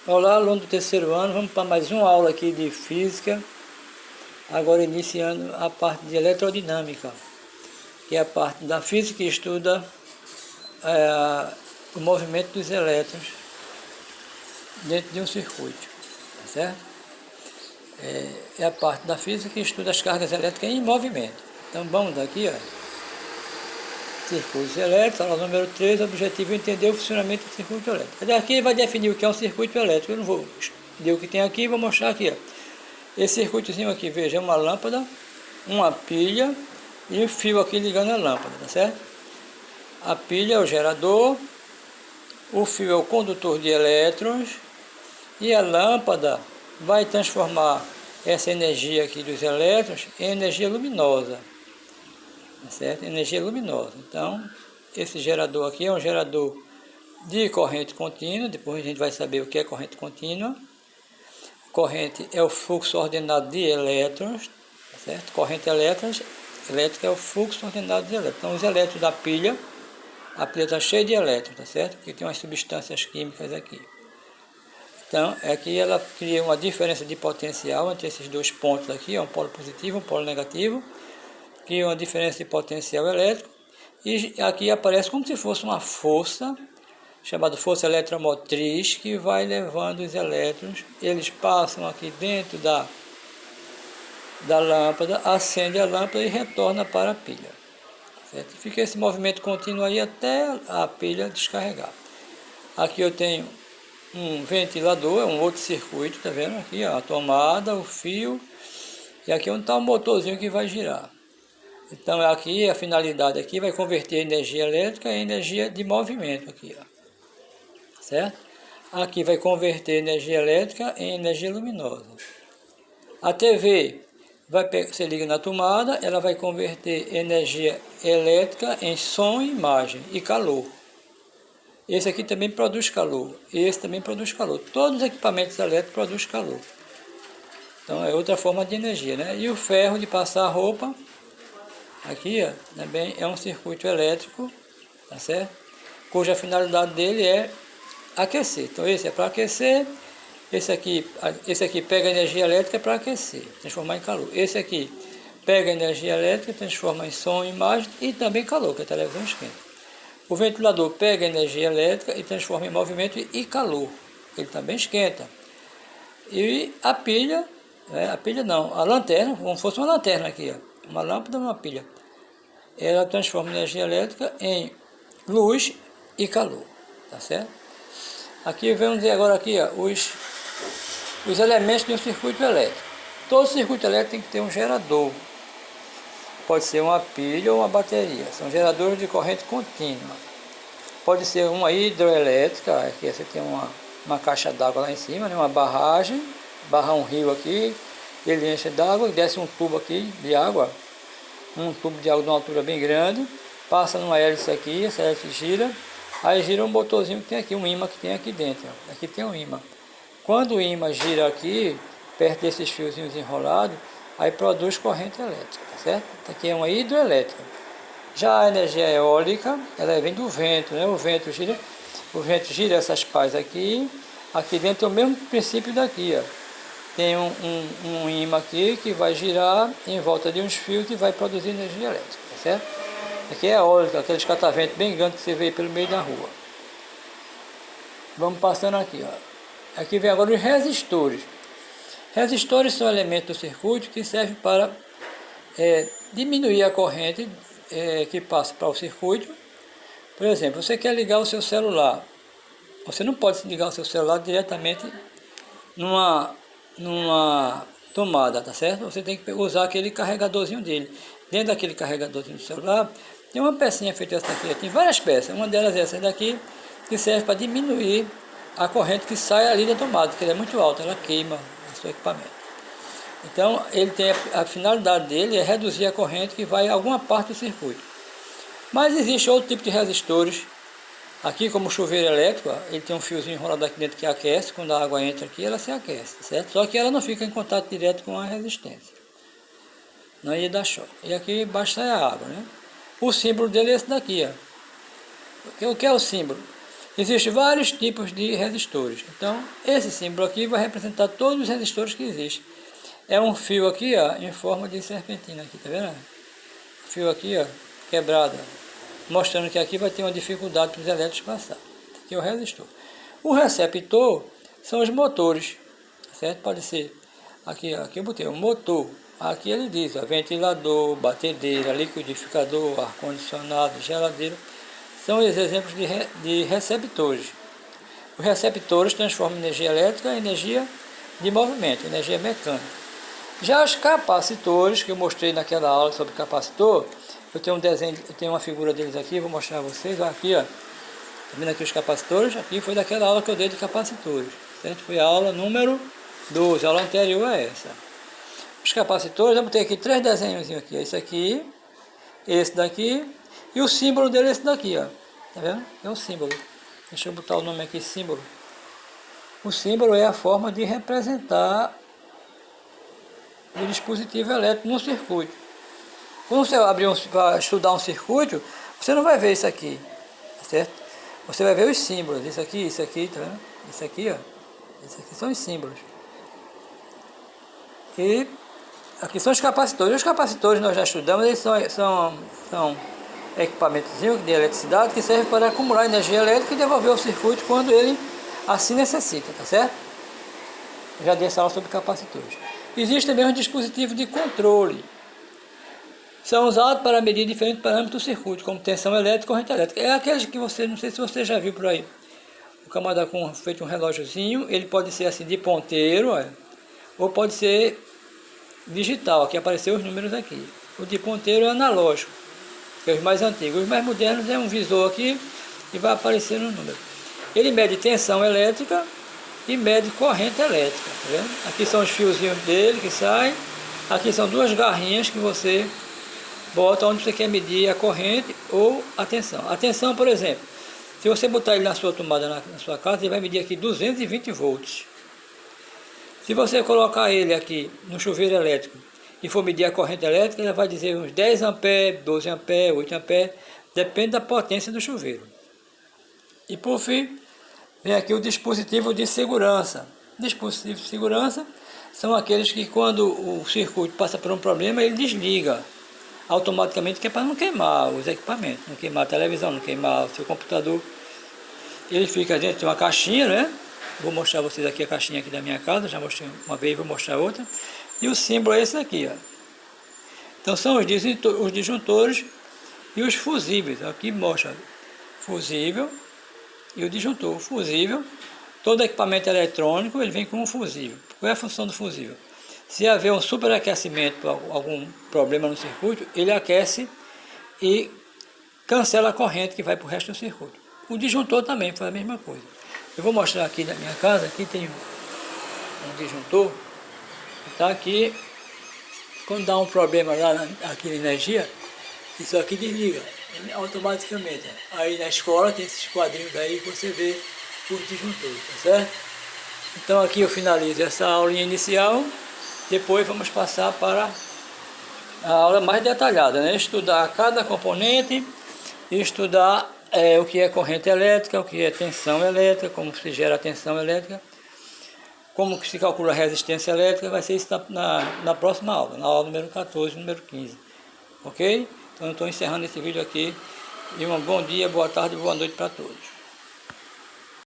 Olá, aluno do terceiro ano, vamos para mais uma aula aqui de física, agora iniciando a parte de eletrodinâmica, que é a parte da física que estuda o movimento dos elétrons dentro de um circuito, tá certo? É a parte da física que estuda as cargas elétricas em movimento. Então vamos daqui, ó. Circuitos elétricos, aula número 3, objetivo é entender o funcionamento do circuito elétrico. Daqui vai definir o que é um circuito elétrico. Eu não vou dizer o que tem aqui, vou mostrar aqui, ó. Esse circuitozinho aqui, veja, é uma lâmpada, uma pilha e um fio aqui ligando a lâmpada, tá certo? A pilha é o gerador, o fio é o condutor de elétrons e a lâmpada vai transformar essa energia aqui dos elétrons em energia luminosa, tá certo? Energia luminosa. Então, esse gerador aqui é um gerador de corrente contínua, depois a gente vai saber o que é corrente contínua. Corrente é o fluxo ordenado de elétrons, tá certo? Corrente elétrica é o fluxo ordenado de elétrons. Então, os elétrons da pilha, a pilha está cheia de elétrons, tá certo? Porque tem umas substâncias químicas aqui. Então, aqui ela cria uma diferença de potencial entre esses dois pontos aqui, um polo positivo e um polo negativo. Cria uma diferença de potencial elétrico. E aqui aparece como se fosse uma força, chamada força eletromotriz, que vai levando os elétrons. Eles passam aqui dentro da lâmpada, acende a lâmpada e retorna para a pilha. Certo? Fica esse movimento contínuo aí até a pilha descarregar. Aqui eu tenho um ventilador, é um outro circuito, tá vendo? Aqui ó, a tomada, o fio, e aqui é onde está o motorzinho que vai girar. Então aqui a finalidade aqui vai converter energia elétrica em energia de movimento aqui, ó. Certo? Aqui vai converter energia elétrica em energia luminosa. A TV você liga na tomada, ela vai converter energia elétrica em som, imagem e calor. Esse aqui também produz calor, esse também produz calor. Todos os equipamentos elétricos produzem calor. Então é outra forma de energia, né? E o ferro de passar a roupa, aqui ó, também é um circuito elétrico, tá certo? Cuja finalidade dele é aquecer. Então esse é para aquecer, esse aqui pega energia elétrica para aquecer, transformar em calor. Esse aqui pega energia elétrica, transforma em som, imagem e também calor, que a televisão esquenta. O ventilador pega energia elétrica e transforma em movimento e calor, ele também esquenta. E a pilha, a pilha não, a lanterna, como se fosse uma lanterna aqui, ó, uma lâmpada uma pilha. Ela transforma energia elétrica em luz e calor, tá certo? Aqui vamos ver agora aqui, ó, os elementos de um circuito elétrico. Todo circuito elétrico tem que ter um gerador. Pode ser uma pilha ou uma bateria. São geradores de corrente contínua. Pode ser uma hidroelétrica, aqui você tem uma caixa d'água lá em cima, né, uma barragem, barra um rio aqui, ele enche d'água, desce um tubo aqui de água, um tubo de água de uma altura bem grande, passa numa hélice aqui, essa hélice gira, aí gira um motorzinho que tem aqui, um ímã que tem aqui dentro. Aqui tem um ímã. Quando o ímã gira aqui, perto desses fiozinhos enrolados, aí produz corrente elétrica, tá certo? Aqui é uma hidroelétrica. Já a energia eólica, ela vem do vento, né? O vento gira essas pás aqui. Aqui dentro é o mesmo princípio daqui, ó. Tem um ímã aqui que vai girar em volta de uns fios e vai produzir energia elétrica, tá certo? Aqui é eólica, aqueles cataventos bem grandes que você vê pelo meio da rua. Vamos passando aqui, ó. Aqui vem agora os resistores. Resistores são elementos do circuito que servem para diminuir a corrente que passa para o circuito. Por exemplo, você quer ligar o seu celular. Você não pode ligar o seu celular diretamente numa tomada, tá certo? Você tem que usar aquele carregadorzinho dele. Dentro daquele carregadorzinho do celular, tem uma pecinha feita essa daqui. Tem várias peças. Uma delas é essa daqui, que serve para diminuir a corrente que sai ali da tomada, porque ela é muito alta, ela queima o seu equipamento. Então, ele tem a finalidade dele é reduzir a corrente que vai em alguma parte do circuito. Mas existe outro tipo de resistores. Aqui, como o chuveiro elétrico, ó, ele tem um fiozinho enrolado aqui dentro que aquece. Quando a água entra aqui, ela se aquece, certo? Só que ela não fica em contato direto com a resistência. Não ia dar choque. E aqui embaixo sai a água, né? O símbolo dele é esse daqui, ó. O que é o símbolo? Existem vários tipos de resistores. Então, esse símbolo aqui vai representar todos os resistores que existem. É um fio aqui, ó, em forma de serpentina aqui, tá vendo? Fio aqui, ó, quebrado, mostrando que aqui vai ter uma dificuldade para os elétricos passar. Aqui é o resistor. O receptor são os motores, certo? Pode ser, aqui eu botei um motor. Aqui ele diz, ó, ventilador, batedeira, liquidificador, ar-condicionado, geladeira. São os exemplos de receptores. Os receptores transformam energia elétrica em energia de movimento, energia mecânica. Já os capacitores, que eu mostrei naquela aula sobre capacitor, eu tenho um desenho, eu tenho uma figura deles aqui, vou mostrar a vocês. Aqui, ó, tá vendo aqui os capacitores? Aqui foi daquela aula que eu dei de capacitores, certo? Foi a aula número 12, a aula anterior a essa. Os capacitores, eu botei aqui 3 desenhos aqui. Esse aqui, esse daqui e o símbolo dele é esse daqui, ó. Tá vendo? É um símbolo. Deixa eu botar o nome aqui, símbolo. O símbolo é a forma de representar o dispositivo elétrico no circuito. Quando você abrir para estudar um circuito, você não vai ver isso aqui, certo? Você vai ver os símbolos. Isso aqui, tá vendo? Isso aqui, ó. Isso aqui são os símbolos. E aqui são os capacitores. Os capacitores nós já estudamos, eles são equipamentos de eletricidade que servem para acumular energia elétrica e devolver ao circuito quando ele assim necessita, tá certo? Eu já dei essa aula sobre capacitores. Existe também um dispositivo de controle. São usados para medir diferentes parâmetros do circuito, como tensão elétrica e corrente elétrica. É aqueles que você, não sei se você já viu por aí. O camarada com feito um relógiozinho, ele pode ser assim de ponteiro, olha, ou pode ser digital, aqui apareceu os números aqui. O de ponteiro é analógico, que é os mais antigos. Os mais modernos é um visor aqui e vai aparecer no número. Ele mede tensão elétrica e mede corrente elétrica, tá vendo? Aqui são os fiozinhos dele que saem. Aqui são 2 garrinhas que você bota onde você quer medir a corrente ou a tensão. A tensão, por exemplo, se você botar ele na sua tomada na sua casa, ele vai medir aqui 220 volts. Se você colocar ele aqui no chuveiro elétrico e for medir a corrente elétrica, ele vai dizer uns 10 amperes, 12 amperes, 8 amperes, depende da potência do chuveiro. E por fim, vem aqui o dispositivo de segurança. Dispositivos de segurança são aqueles que quando o circuito passa por um problema, ele desliga automaticamente, que é para não queimar os equipamentos, não queimar a televisão, não queimar o seu computador. Ele fica dentro de uma caixinha, né? Vou mostrar a vocês aqui a caixinha aqui da minha casa, já mostrei uma vez, vou mostrar outra. E o símbolo é esse aqui, ó. Então são os disjuntores e os fusíveis. Aqui mostra fusível e o disjuntor. O fusível, todo equipamento eletrônico, ele vem com um fusível. Qual é a função do fusível? Se haver um superaquecimento, algum problema no circuito, ele aquece e cancela a corrente que vai para o resto do circuito. O disjuntor também faz a mesma coisa. Eu vou mostrar aqui na minha casa, aqui tem um disjuntor, está aqui, quando dá um problema lá aqui na energia, isso aqui desliga automaticamente. Aí na escola tem esses quadrinhos aí que você vê os disjuntores, tá certo? Então aqui eu finalizo essa aulinha inicial, depois vamos passar para a aula mais detalhada, né? Estudar cada componente, estudar o que é corrente elétrica, o que é tensão elétrica, como se gera a tensão elétrica, como que se calcula a resistência elétrica. Vai ser isso na próxima aula, na aula número 14, número 15. Ok? Então eu estou encerrando esse vídeo aqui. E um bom dia, boa tarde, boa noite para todos.